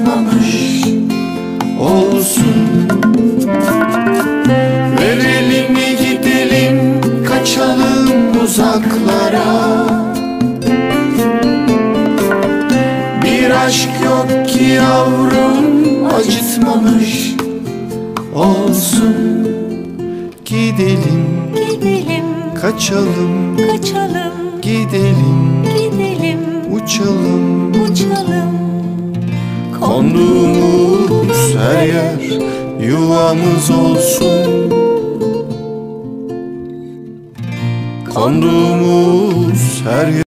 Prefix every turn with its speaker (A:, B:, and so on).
A: acıtmamış olsun. Verelim mi gidelim, kaçalım uzaklara. Bir aşk yok ki yavrum, acıtmamış olsun. Gidelim,
B: Gidelim,
A: kaçalım,
B: kaçalım,
A: gidelim,
B: gidelim,
A: uçalım.
B: uçalım.
A: Konduğumuz her yer yuvamız olsun. Konduğumuz her yer